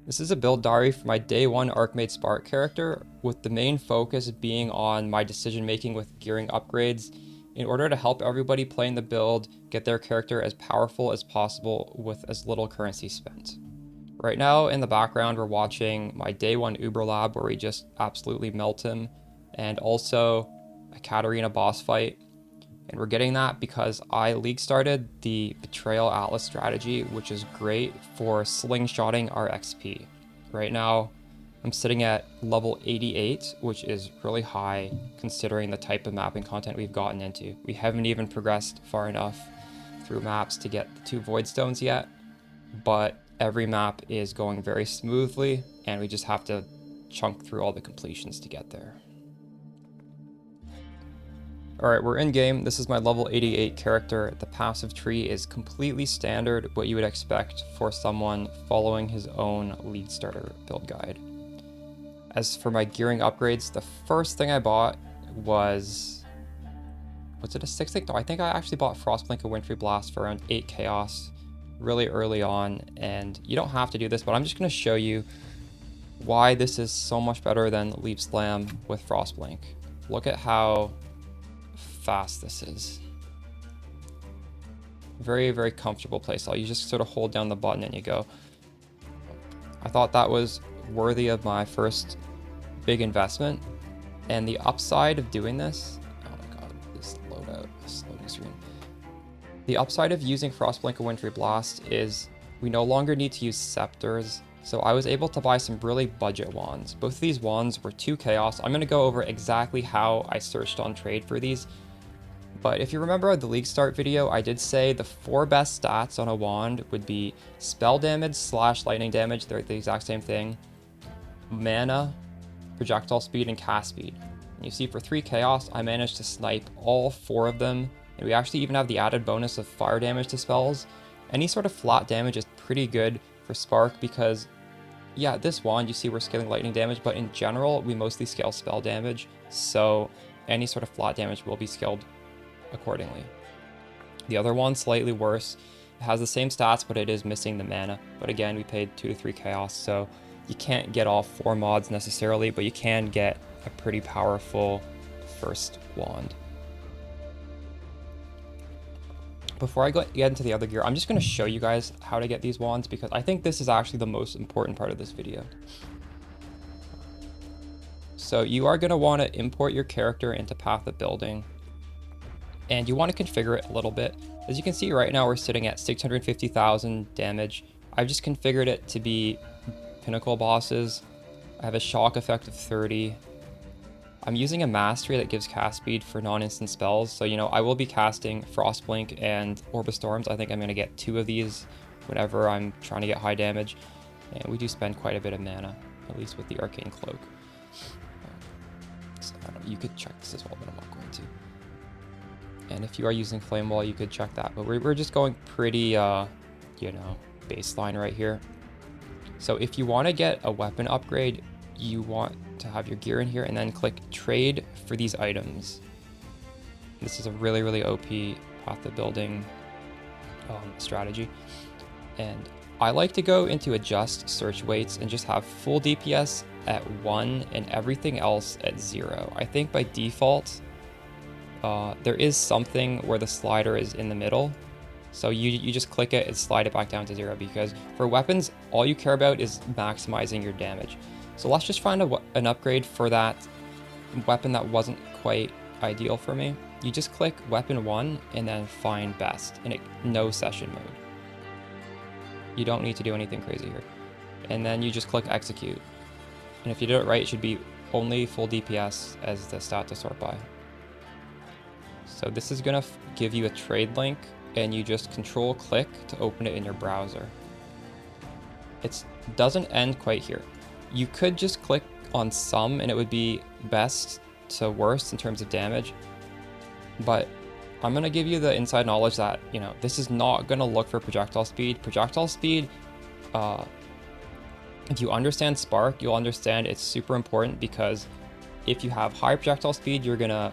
This is a build diary for my day 1 Archmage Spark character, with the main focus being on my decision making with gearing upgrades in order to help everybody playing the build get their character as powerful as possible with as little currency spent. Right now in the background we're watching my day 1 Uber Lab where we just absolutely melt him, and also a Katarina boss fight. And we're getting that because I league started the Betrayal Atlas strategy, which is great for slingshotting our XP. Right now, I'm sitting at level 88, which is really high considering the type of mapping content we've gotten into. We haven't even progressed far enough through maps to get the 2 Void Stones yet, but every map is going very smoothly, and we just have to chunk through all the completions to get there. Alright, we're in game. This is my level 88 character. The passive tree is completely standard, what you would expect for someone following his own league starter build guide. As for my gearing upgrades, the first thing I bought was it a 6 thing? No, I think I actually bought Frostblink and Wintry Blast for around 8 chaos really early on, and you don't have to do this, but I'm just going to show you why this is so much better than Leap Slam with Frostblink. Look at how fast this is. Very, very comfortable playstyle. You just sort of hold down the button and you go. I thought that was worthy of my first big investment. And the upside of doing this, oh my god, this loading screen. The upside of using Frostblink and Wintry Blast is we no longer need to use scepters. So I was able to buy some really budget wands. Both of these wands were 2 chaos. I'm going to go over exactly how I searched on trade for these. But if you remember the league start video, I did say the 4 best stats on a wand would be spell damage / lightning damage, they're the exact same thing, mana, projectile speed, and cast speed. And you see for 3 chaos, I managed to snipe all 4 of them, and we actually even have the added bonus of fire damage to spells. Any sort of flat damage is pretty good for Spark because, yeah, this wand, you see we're scaling lightning damage, but in general, we mostly scale spell damage, so any sort of flat damage will be scaled accordingly. The other one's slightly worse. It has the same stats, but it is missing the mana. But again, we paid 2 to 3 chaos, so you can't get all 4 mods necessarily, but you can get a pretty powerful first wand. Before I get into the other gear, I'm just going to show you guys how to get these wands because I think this is actually the most important part of this video. So you are going to want to import your character into Path of Building, and you want to configure it a little bit. As you can see right now, we're sitting at 650,000 damage. I've just configured it to be pinnacle bosses. I have a shock effect of 30. I'm using a mastery that gives cast speed for non-instant spells. So, you know, I will be casting Frostblink and Orb of Storms. I think I'm going to get 2 of these whenever I'm trying to get high damage. And we do spend quite a bit of mana, at least with the Arcane Cloak. So, I don't know, you could check this as well, but I'm not going to. And if you are using Flame Wall, you could check that. But we're just going pretty, you know, baseline right here. So if you want to get a weapon upgrade, you want to have your gear in here and then click trade for these items. This is a really, really OP Path of Building strategy. And I like to go into adjust search weights and just have full DPS at 1 and everything else at 0. I think by default, there is something where the slider is in the middle. So you just click it and slide it back down to 0 because for weapons, all you care about is maximizing your damage. So let's just find an upgrade for that weapon that wasn't quite ideal for me. You just click weapon 1 and then find best and no session mode. You don't need to do anything crazy here. And then you just click execute. And if you do it right, it should be only full DPS as the stat to sort by. So this is gonna give you a trade link and you just control click to open it in your browser. It doesn't end quite here. You could just click on some and it would be best to worst in terms of damage. But I'm gonna give you the inside knowledge that, you know, this is not gonna look for projectile speed. Projectile speed, if you understand Spark, you'll understand it's super important because if you have high projectile speed, you're gonna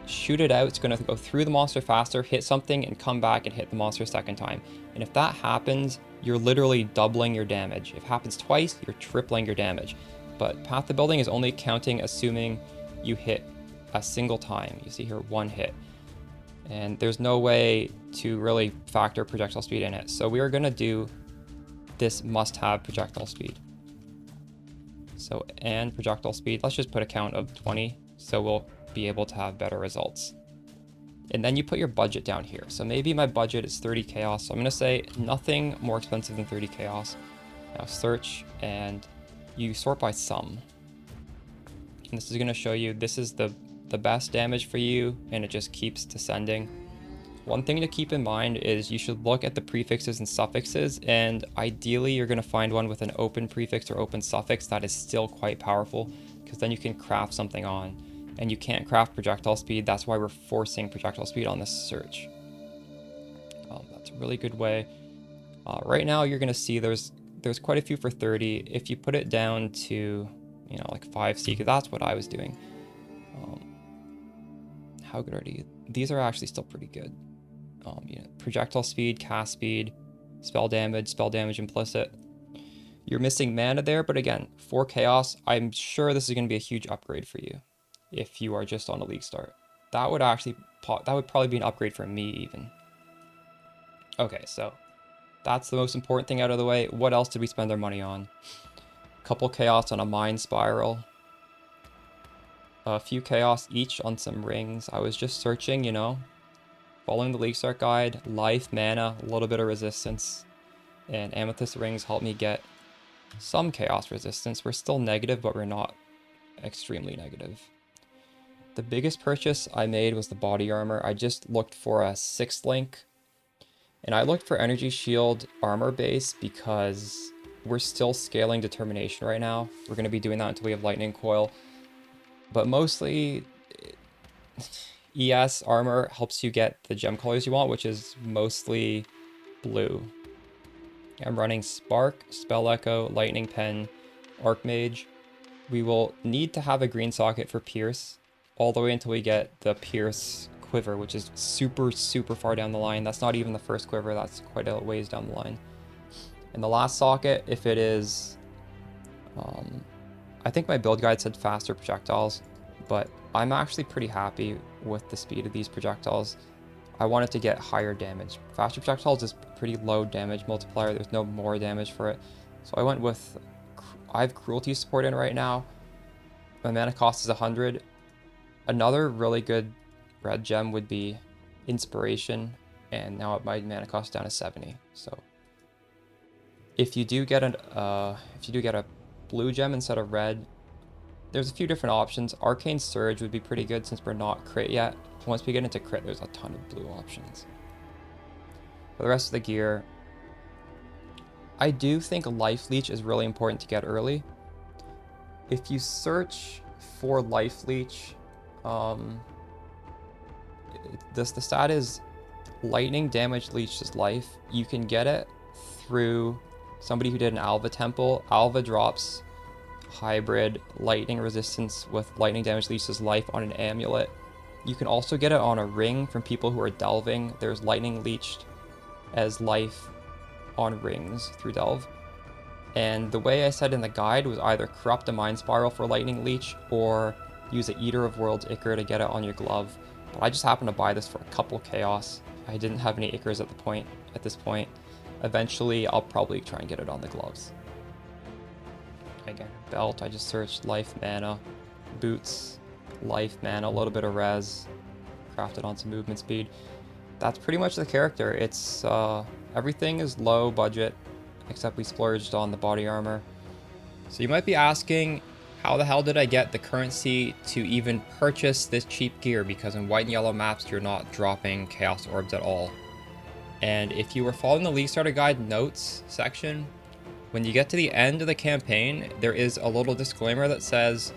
shoot it out. It's going to go through the monster faster, hit something, and come back and hit the monster a second time. And if that happens, you're literally doubling your damage. If it happens twice, you're tripling your damage. But Path to Building is only counting assuming you hit a single time. You see here, 1 hit. And there's no way to really factor projectile speed in it. So we are going to do this must-have projectile speed. So, and projectile speed, let's just put a count of 20, so we'll be able to have better results. And then you put your budget down here. So maybe my budget is 30 chaos. So I'm going to say nothing more expensive than 30 chaos. Now search, and you sort by sum. And this is going to show you this is the best damage for you, and it just keeps descending. One thing to keep in mind is you should look at the prefixes and suffixes, and ideally you're going to find one with an open prefix or open suffix that is still quite powerful, because then you can craft something on. And you can't craft projectile speed, that's why we're forcing projectile speed on this search. That's a really good way. Right now you're going to see there's quite a few for 30. If you put it down to, you know, like 5C, that's what I was doing. How good are these? These are actually still pretty good. You know, projectile speed, cast speed, spell damage implicit. You're missing mana there, but again, for chaos, I'm sure this is going to be a huge upgrade for you if you are just on a league start. That would probably be an upgrade for me even. Okay, so that's the most important thing out of the way. What else did we spend our money on? A couple chaos on a mind spiral. A few chaos each on some rings. I was just searching, you know, following the League Start guide, life, mana, a little bit of resistance, and amethyst rings helped me get some chaos resistance. We're still negative, but we're not extremely negative. The biggest purchase I made was the body armor. I just looked for a 6th link, and I looked for energy shield armor base because we're still scaling determination right now. We're going to be doing that until we have lightning coil. But mostly, ES armor helps you get the gem colors you want, which is mostly blue. I'm running Spark, Spell Echo, Lightning Pen, Archmage. We will need to have a green socket for Pierce, all the way until we get the Pierce Quiver, which is super, super far down the line. That's not even the first quiver, that's quite a ways down the line. And the last socket, if it is... I think my build guide said faster projectiles, but I'm actually pretty happy with the speed of these projectiles. I wanted to get higher damage. Faster projectiles is pretty low damage multiplier. There's no more damage for it. So I went with, I have cruelty support in right now. My mana cost is 100. Another really good red gem would be inspiration, and now my mana cost down to 70. So if you do get a blue gem instead of red, there's a few different options. Arcane Surge would be pretty good since we're not crit yet. Once we get into crit, there's a ton of blue options. For the rest of the gear, I do think Life Leech is really important to get early. If you search for Life Leech, the stat is lightning damage leeches life. You can get it through somebody who did an Alva temple. Alva drops hybrid lightning resistance with lightning damage leeches life on an amulet. You can also get it on a ring from people who are delving. There's lightning leeched as life on rings through delve. And the way I said in the guide was either corrupt a mind spiral for lightning leech or use an Eater of Worlds Ichor to get it on your glove. But I just happened to buy this for a couple chaos. I didn't have any Ichors at this point. Eventually, I'll probably try and get it on the gloves. Again, belt, I just searched life, mana, boots, life, mana, a little bit of res, crafted on some movement speed. That's pretty much the character. It's, everything is low budget, except we splurged on the body armor. So you might be asking, how the hell did I get the currency to even purchase this cheap gear? Because in white and yellow maps, you're not dropping chaos orbs at all. And if you were following the League Starter Guide notes section, when you get to the end of the campaign, there is a little disclaimer that says,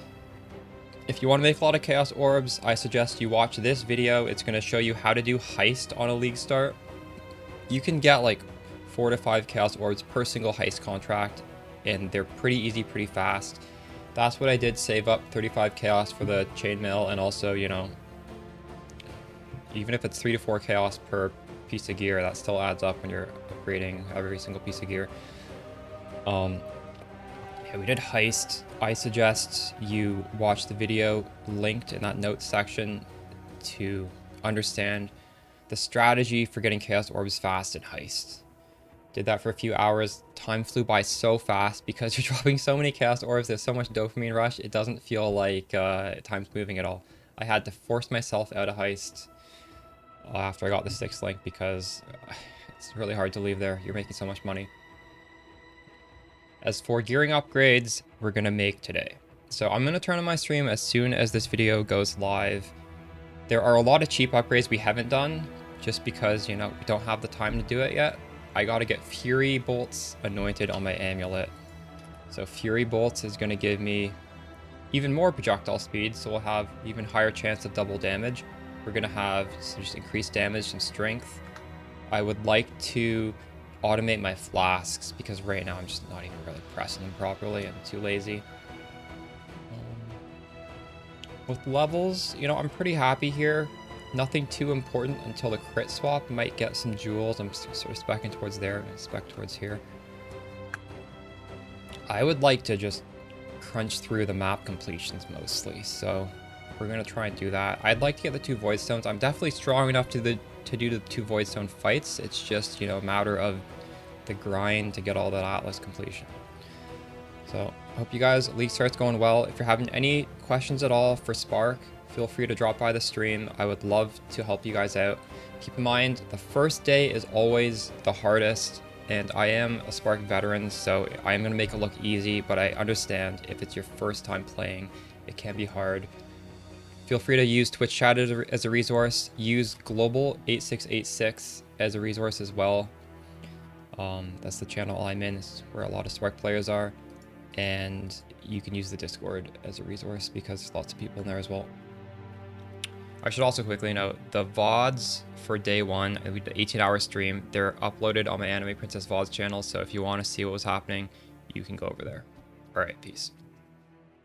if you want to make a lot of chaos orbs, I suggest you watch this video. It's going to show you how to do heist on a league start. You can get like 4 to 5 chaos orbs per single heist contract, and they're pretty easy, pretty fast. That's what I did, save up 35 chaos for the chainmail, and also, you know, even if it's 3 to 4 chaos per piece of gear, that still adds up when you're upgrading every single piece of gear. Yeah, we did Heist. I suggest you watch the video linked in that notes section to understand the strategy for getting Chaos Orbs fast in Heist. Did that for a few hours. Time flew by so fast because you're dropping so many Chaos Orbs. There's so much dopamine rush. It doesn't feel like time's moving at all. I had to force myself out of Heist after I got the 6th link because it's really hard to leave there. You're making so much money. As for gearing upgrades, we're going to make today. So I'm going to turn on my stream as soon as this video goes live. There are a lot of cheap upgrades we haven't done just because, you know, we don't have the time to do it yet. I got to get Fury Bolts anointed on my amulet. So Fury Bolts is going to give me even more projectile speed, so we'll have even higher chance of double damage. We're going to have just increased damage and strength. I would like to automate my flasks because right now I'm just not even really pressing them properly. I'm too lazy. With levels, you know, I'm pretty happy here. Nothing too important until the crit swap. Might get some jewels. I'm sort of specking towards there and spec towards here. I would like to just crunch through the map completions mostly, so we're going to try and do that. I'd like to get the 2 Void Stones. I'm definitely strong enough to do the 2 Void Stone fights. It's just, you know, a matter of the grind to get all that Atlas completion. So I hope you guys League starts going well. If you're having any questions at all for Spark, feel free to drop by the stream. I would love to help you guys out. Keep in mind, the first day is always the hardest, and I am a Spark veteran, so I am going to make it look easy, but I understand if it's your first time playing, it can be hard. Feel free to use Twitch chat as a resource. Use Global8686 as a resource as well. That's the channel I'm in. It's where a lot of Spark players are. And you can use the Discord as a resource because there's lots of people in there as well. I should also quickly note, the VODs for day 1, the 18-hour stream, they're uploaded on my Anime Princess VODs channel, so if you want to see what was happening, you can go over there. Alright, peace.